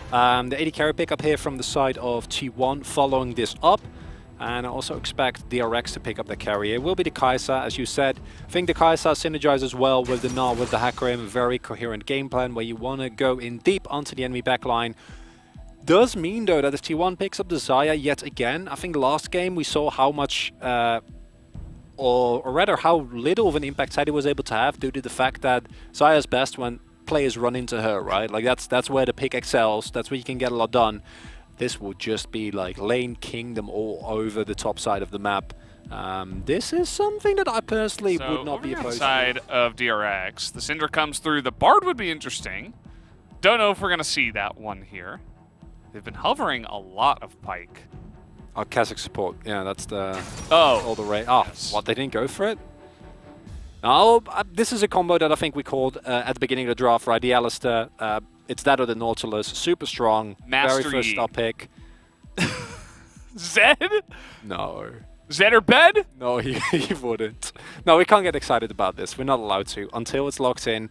The AD carry pickup here from the side of T1 following this up. And I also expect DRX to pick up the carry. It will be the Kai'Sa, as you said. I think the Kai'Sa synergizes well with the Gnar, with the Hecarim, a very coherent game plan where you want to go in deep onto the enemy backline. Does mean, though, that if T1 picks up the Xayah yet again, I think last game we saw how much, or rather how little of an impact Sadie was able to have due to the fact that Xayah's best when players run into her, right? Like that's where the pick excels, that's where you can get a lot done. This will just be like lane kingdom all over the top side of the map. This is something that I personally would not be opposed to. Side of DRX, the Syndra comes through. The Bard would be interesting. Don't know if we're going to see that one here. They've been hovering a lot of Pyke. Oh, Kha'Zix support. Yeah, that's the... all the rate. Oh, yes. What, they didn't go for it? No, this is a combo that I think we called at the beginning of the draft, right? The Alistair, it's that or the Nautilus. Super strong. Mastery. Very first up pick. Zed? No. Zed or Bed? No, he wouldn't. No, we can't get excited about this. We're not allowed to. Until it's locked in,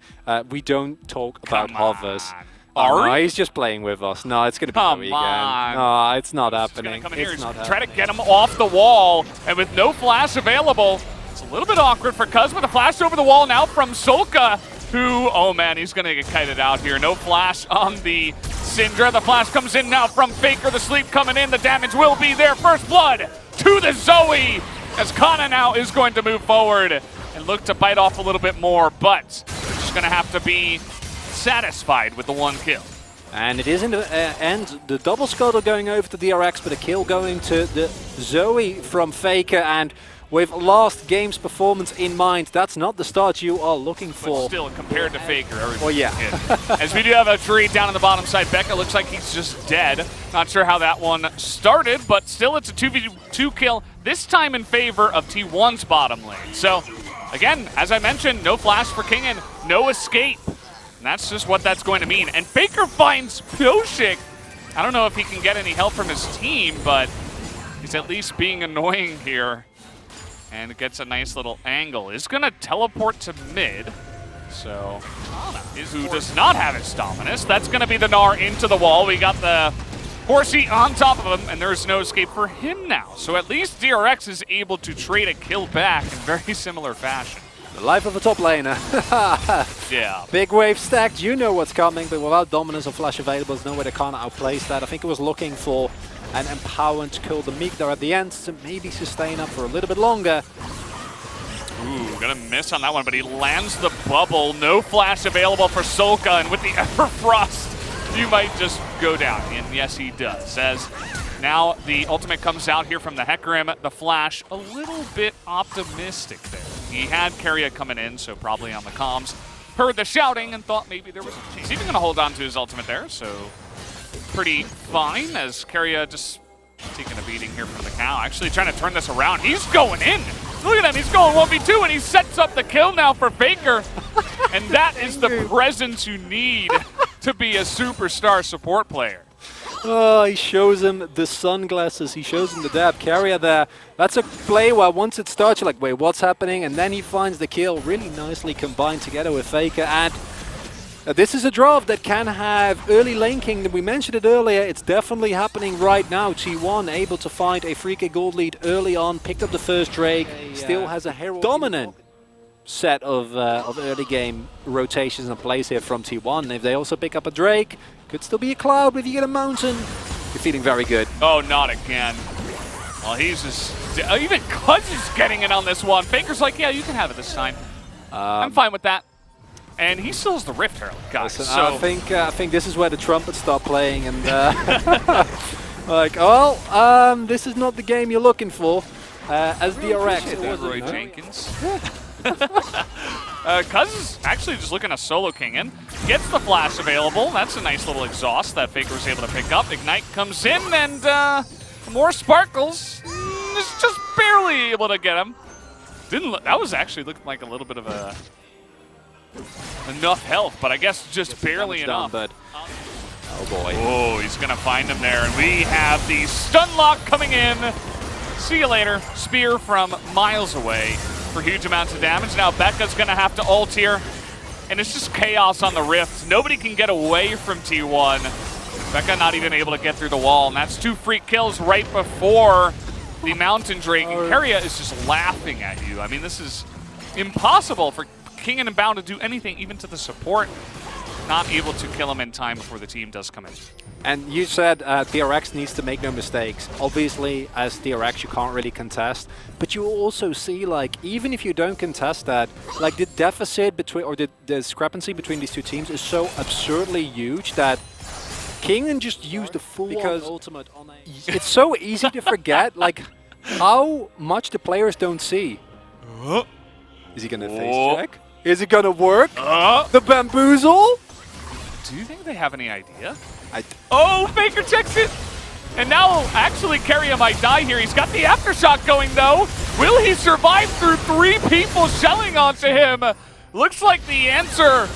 we don't talk about hovers. No, he's just playing with us. No, it's going to be Zoe again. No, it's not happening. It's not happening. Try to get him off the wall, and with no flash available, it's a little bit awkward for Cuz, with a flash over the wall now from Solka, who, oh man, he's going to get kited out here. No flash on the Syndra. The flash comes in now from Faker. The sleep coming in. The damage will be there. First blood to the Zoe, as Kana now is going to move forward and look to bite off a little bit more, but they're just going to have to be satisfied with the one kill. And it is in the end, the double scuttle going over to DRX, but a kill going to the Zoe from Faker. And with last game's performance in mind, that's not the start you are looking for. But still, compared to Faker, well, yeah. As we do have a tree down on the bottom side, Becca looks like he's just dead. Not sure how that one started, but still it's a 2v2 kill, this time in favor of T1's bottom lane. So, again, as I mentioned, no flash for Kingen, no escape. And that's just what that's going to mean. And Faker finds Pyoshik. I don't know if he can get any help from his team, but he's at least being annoying here. And it gets a nice little angle. Is going to teleport to mid. So, who does not have his Dominus. That's going to be the Gnar into the wall. We got the Horsey on top of him, and there's no escape for him now. So at least DRX is able to trade a kill back in very similar fashion. The life of a top laner. Yeah. Big wave stacked, you know what's coming, but without Dominance or Flash available, there's no way they can't outplace that. I think it was looking for an empowerment to kill the Meek there at the end to maybe sustain up for a little bit longer. Ooh, gonna miss on that one, but he lands the bubble. No flash available for Solka, and with the Everfrost, you might just go down. And yes, he does. As now the ultimate comes out here from the Hecarim, the flash a little bit optimistic there. He had Keria coming in, so probably on the comms. Heard the shouting and thought maybe there was a chance. He's even gonna hold on to his ultimate there, so pretty fine as Keria just taking a beating here from the cow. Actually trying to turn this around. He's going in. Look at him, he's going 1v2 and he sets up the kill now for Faker. And that is the presence you need to be a superstar support player. Oh, he shows him the sunglasses, he shows him the dab. Keria there, that's a play where once it starts you're like, wait, what's happening? And then he finds the kill, really nicely combined together with Faker. And this is a draft that can have early lane kingdom. We mentioned it earlier, it's definitely happening right now. T1 able to find a 3k gold lead early on, picked up the first Drake, still has a Herald. Dominant set of early game rotations and plays here from T1. If they also pick up a Drake, could still be a Cloud, but if you get a Mountain, you're feeling very good. Oh, not again. Well, he's just... even Cuz is getting in on this one. Faker's like, yeah, you can have it this time. I'm fine with that. And he still has the Rift Herald, guys. Listen, so I think this is where the trumpets start playing, and like, well, this is not the game you're looking for. As DRX, Roy Jenkins. Cuz is actually just looking to solo King in. Gets the flash available. That's a nice little exhaust that Faker was able to pick up. Ignite comes in, and more sparkles. Is just barely able to get him. Didn't look, that was actually looking like a little bit of a enough health, but I guess just barely enough. But oh boy. Oh, he's gonna find him there, and we have the stun lock coming in. See you later. Spear from miles away for huge amounts of damage. Now Becca's gonna have to ult here, and it's just chaos on the Rift. Nobody can get away from T1. Becca not even able to get through the wall, and that's 2 free kills right before the Mountain Drake. And Keria is just laughing at you. I mean, this is impossible for King and Bound to do anything, even to the support. Not able to kill him in time before the team does come in. And you said DRX needs to make no mistakes. Obviously, as DRX, you can't really contest. But you also see, like, even if you don't contest that, like, the deficit between, or the discrepancy between these two teams is so absurdly huge that King can just use the full ultimate on a... It's so easy to forget, like, how much the players don't see. Is he gonna face check? Is it gonna work? The bamboozle? Do you think they have any idea? Oh, Faker checks it! And now, actually, Keria might die here. He's got the aftershock going, though. Will he survive through 3 people shelling onto him? Looks like the answer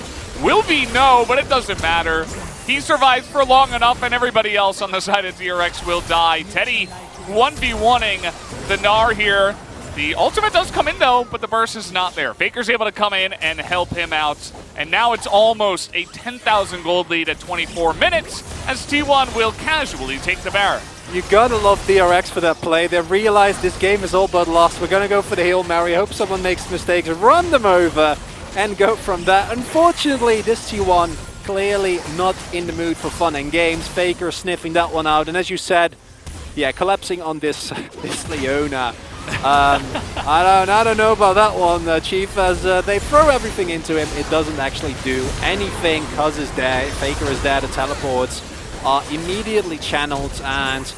will be no, but it doesn't matter. He survives for long enough, and everybody else on the side of DRX will die. Teddy 1v1ing the Gnar here. The ultimate does come in, though, but the burst is not there. Faker's able to come in and help him out. And now it's almost a 10,000 gold lead at 24 minutes as T1 will casually take the Baron. You gotta love DRX for that play. They realize this game is all but lost. We're gonna go for the Hail Mary. Hope someone makes mistakes. Run them over and go from that. Unfortunately, this T1 clearly not in the mood for fun and games. Faker sniffing that one out. And as you said, yeah, collapsing on this Leona. I don't know about that one, Chief, as they throw everything into him. It doesn't actually do anything. Cuz is there, Faker is there, the teleports are immediately channeled, and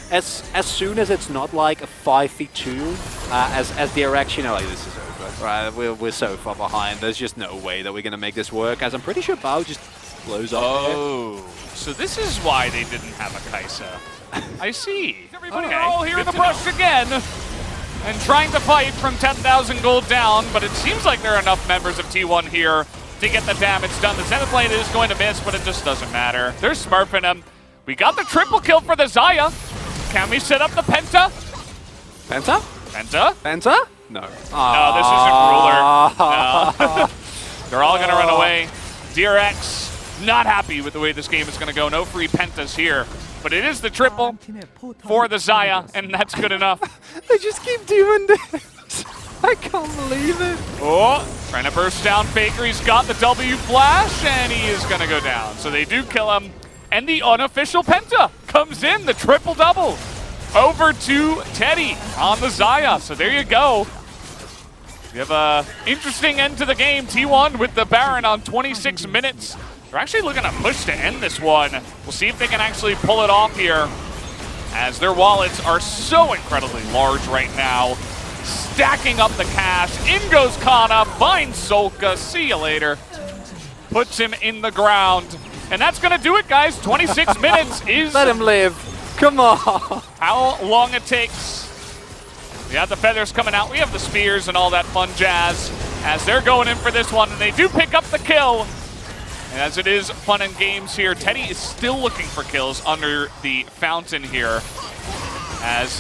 as soon as it's not like a 5v2, as DRX, you know, like, this is over, right? We're so far behind, there's just no way that we're gonna make this work, as I'm pretty sure Bao just blows up. Oh, so this is why they didn't have a Kai'Sa. I see. Everybody all here in the brush again. And trying to fight from 10,000 gold down, but it seems like there are enough members of T1 here to get the damage done. The Zenith Blade is going to miss, but it just doesn't matter. They're smurfing him. We got the triple kill for the Xayah. Can we set up the Penta? Penta? Penta? Penta? No. No, this isn't Ruler. No. They're all going to run away. DRX not happy with the way this game is going to go. No free Pentas here. But it is the triple for the Xayah, and that's good enough. They just keep doing this. I can't believe it. Oh, trying to burst down Faker. He's got the W flash, and he is going to go down. So they do kill him. And the unofficial Penta comes in, the triple-double. Over to Teddy on the Xayah. So there you go. We have an interesting end to the game. T1 with the Baron on 26 minutes. They're actually looking to push to end this one. We'll see if they can actually pull it off here, as their wallets are so incredibly large right now. Stacking up the cash. In goes Kana, finds Solka. See you later. Puts him in the ground. And that's going to do it, guys. 26 minutes is... Let him live. Come on. How long it takes. We have the feathers coming out. We have the spears and all that fun jazz as they're going in for this one. And they do pick up the kill. As it is fun and games here, Teddy is still looking for kills under the fountain here. As,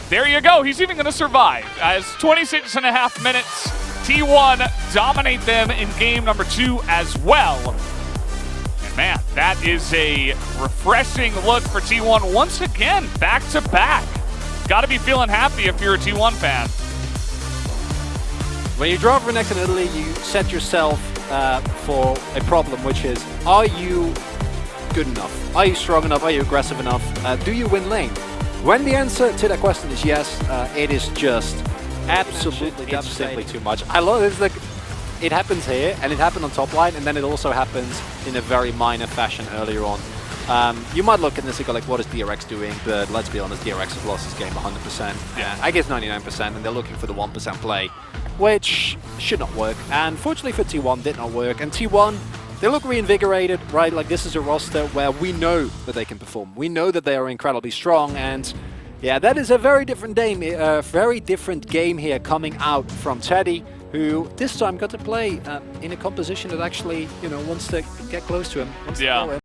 there you go, he's even gonna survive. As 26.5 minutes, T1 dominate them in game number 2 as well. And man, that is a refreshing look for T1 once again, back to back. Gotta be feeling happy if you're a T1 fan. When you draw for next in Italy, you set yourself for a problem, which is, are you good enough? Are you strong enough? Are you aggressive enough? Do you win lane? When the answer to that question is yes, it is just absolutely devastating. Too much. I love it. Like, it happens here, and it happened on top line, and then it also happens in a very minor fashion earlier on. You might look at this and go like, what is DRX doing? But let's be honest, DRX has lost this game 100%. Yeah. I guess 99%, and they're looking for the 1% play, which should not work. And fortunately for T1, did not work. And T1, they look reinvigorated, right? Like, this is a roster where we know that they can perform. We know that they are incredibly strong, and yeah, that is a very different game here coming out from Teddy, who this time got to play in a composition that actually, you know, wants to get close to him.